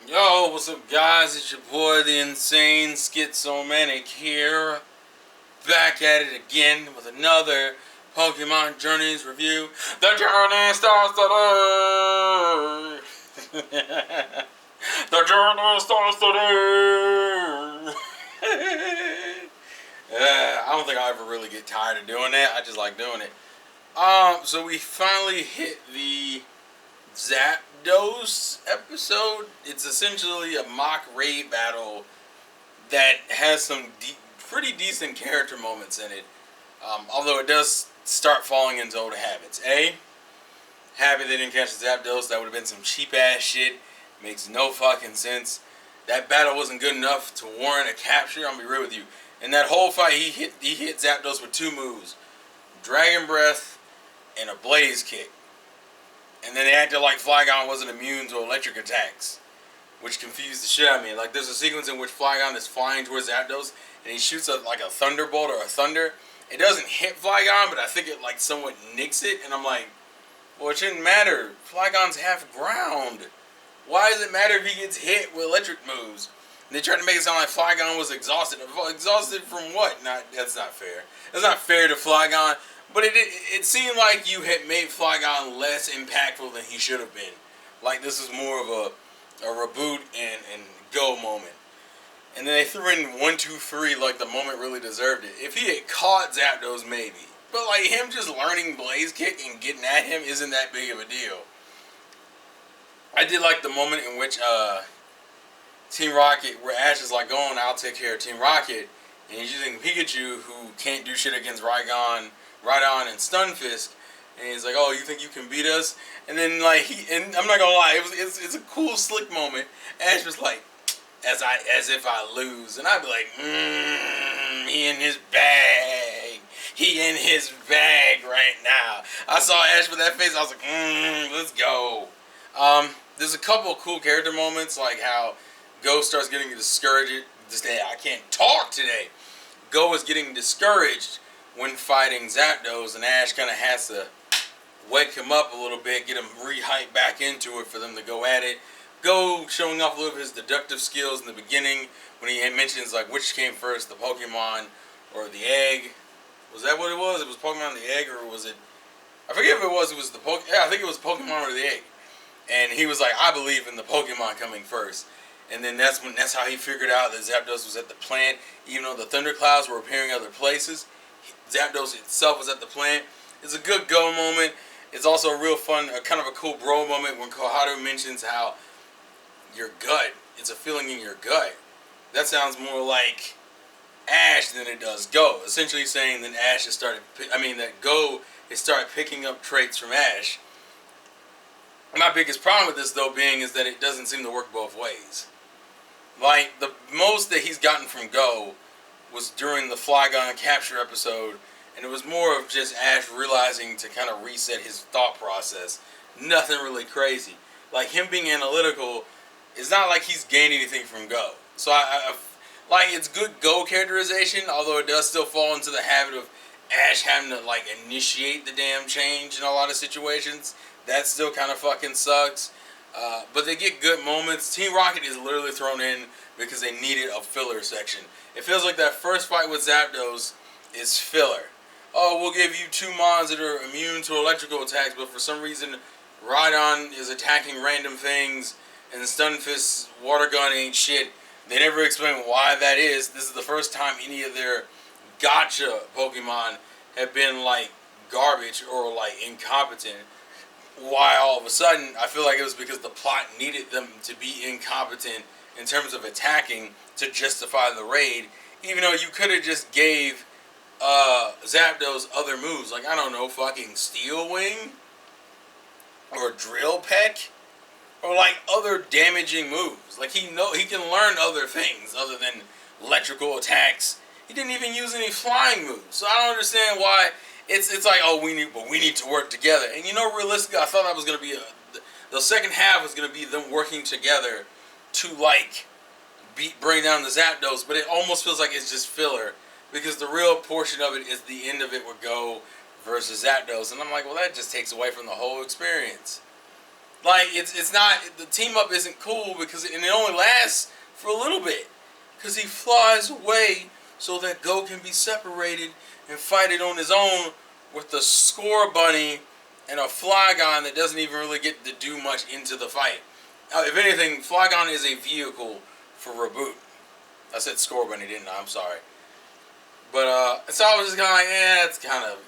Yo, what's up, guys? It's your boy, the Insane Schizomanic here. Back at it again with another Pokemon Journeys review. The journey starts today! The journey starts today! I don't think I'll ever really get tired of doing that. I just like doing it. So we finally hit the Zapdos episode. It's essentially a mock raid battle that has some pretty decent character moments in it. Although it does start falling into old habits. Happy they didn't catch the Zapdos. That would have been some cheap ass shit. Makes no fucking sense. That battle wasn't good enough to warrant a capture. I'm gonna be real with you. In that whole fight, he hit Zapdos with two moves: Dragon Breath and a Blaze Kick. And then they acted like Flygon wasn't immune to electric attacks, which confused the shit out of me. Like, there's a sequence in which Flygon is flying towards Zapdos, and he shoots like a thunderbolt or a thunder. It doesn't hit Flygon, but I think it like somewhat nicks it, and I'm like, well, it shouldn't matter. Flygon's half ground. Why does it matter if he gets hit with electric moves? And they tried to make it sound like Flygon was exhausted. Exhausted from what? That's not fair. That's not fair to Flygon. But it seemed like you had made Flygon less impactful than he should have been. Like, this is more of a reboot and go moment. And then they threw in 1, 2, 3 like the moment really deserved it. If he had caught Zapdos, maybe. But like him just learning Blaze Kick and getting at him isn't that big of a deal. I did like the moment in which Team Rocket, where Ash is like, going, I'll take care of Team Rocket. And he's using Pikachu, who can't do shit against Rhydon and Stunfisk. And he's like, oh, you think you can beat us? And then, like, and I'm not gonna lie, it's a cool, slick moment. Ash was like, as if I lose. And I'd be like, he in his bag. He in his bag right now. I saw Ash with that face, I was like, let's go. There's a couple of cool character moments, like how Go starts getting discouraged. I can't talk today. Go is getting discouraged when fighting Zapdos, and Ash kind of has to wake him up a little bit, get him re-hyped back into it for them to go at it. Go showing off a little of his deductive skills in the beginning when he mentions like which came first, the Pokemon or the egg. Was that what it was? It was Pokemon the egg, or was it? I forget if it was the Pokemon. Yeah, I think it was Pokemon or the egg. And he was like, I believe in the Pokemon coming first. And then that's how he figured out that Zapdos was at the plant, even though the thunderclouds were appearing other places. Zapdos itself was at the plant. It's a good go moment. It's also a real fun, kind of a cool bro moment when Koharu mentions how your gut, it's a feeling in your gut. That sounds more like Ash than it does Go. Essentially saying that that Go has started picking up traits from Ash. My biggest problem with this, though, being is that it doesn't seem to work both ways. Like, the most that he's gotten from Go was during the Flygon capture episode, and it was more of just Ash realizing to kind of reset his thought process. Nothing really crazy. Like, him being analytical, it's not like he's gained anything from Go. So, like, it's good Go characterization, although it does still fall into the habit of Ash having to, like, initiate the damn change in a lot of situations. That still kind of fucking sucks. But they get good moments. Team Rocket is literally thrown in because they needed a filler section. It feels like that first fight with Zapdos is filler. Oh, we'll give you 2 mons that are immune to electrical attacks, but for some reason Rhydon is attacking random things and Stunfisk's water gun ain't shit. They never explain why that is. This is the first time any of their gotcha Pokemon have been like garbage or like incompetent. Why all of a sudden, I feel like it was because the plot needed them to be incompetent in terms of attacking to justify the raid, even though you could have just gave Zapdos other moves, like, I don't know, fucking Steel Wing or Drill Peck, or like other damaging moves. Like, he can learn other things other than electrical attacks. He didn't even use any flying moves, so I don't understand why. It's like, oh, we need to work together. And you know, realistically, I thought that was going to be the second half was going to be them working together to like bring down the Zapdos, but it almost feels like it's just filler because the real portion of it is the end of it would Go versus Zapdos, and I'm like, well, that just takes away from the whole experience. Like it's not, the team up isn't cool because it only lasts for a little bit because he flies away so that Go can be separated and fight it on his own with the Score Bunny and a Flygon that doesn't even really get to do much into the fight. If anything, Flygon is a vehicle for Reboot. I said Score Bunny, didn't I? I'm sorry. But so I was just kind of like,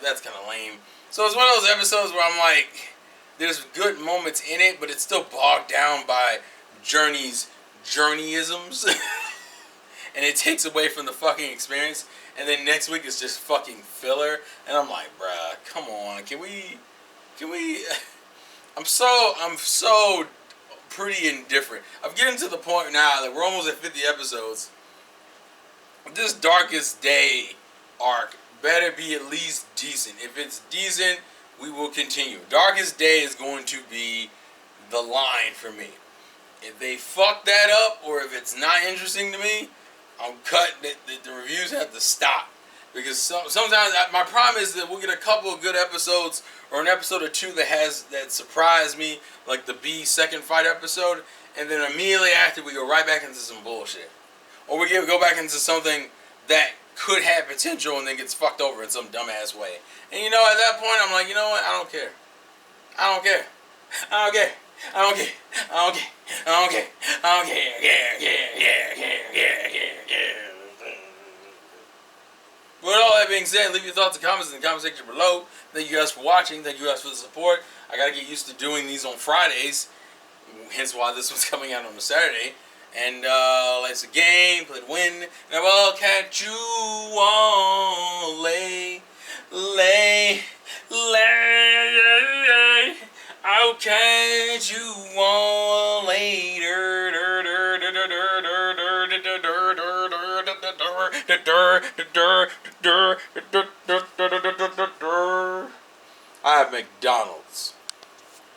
that's kind of lame. So it's one of those episodes where I'm like, there's good moments in it, but it's still bogged down by Journey's journeyisms, and it takes away from the fucking experience. And then next week is just fucking filler, and I'm like, bruh, come on, can we? I'm so pretty indifferent. I'm getting to the point now that we're almost at 50 episodes. This Darkest Day arc better be at least decent. If it's decent, we will continue. Darkest Day is going to be the line for me. If they fuck that up, or if it's not interesting to me, I'm cut. The reviews have to stop. Because sometimes my problem is that we'll get a couple of good episodes, or an episode or two that surprised me, like the B second fight episode, and then immediately after we go right back into some bullshit. Or we go back into something that could have potential and then gets fucked over in some dumbass way. And you know, at that point, I'm like, you know what? I don't care. I don't care. I don't care. I don't care. I don't care. I don't care. I don't care. With all that being said, leave your thoughts and comments in the comment section below. Thank you guys for watching. Thank you guys for the support. I gotta get used to doing these on Fridays, hence why this one's coming out on a Saturday. And let's game, play to win, and I will catch you all I'll catch you all later. I have McDonald's.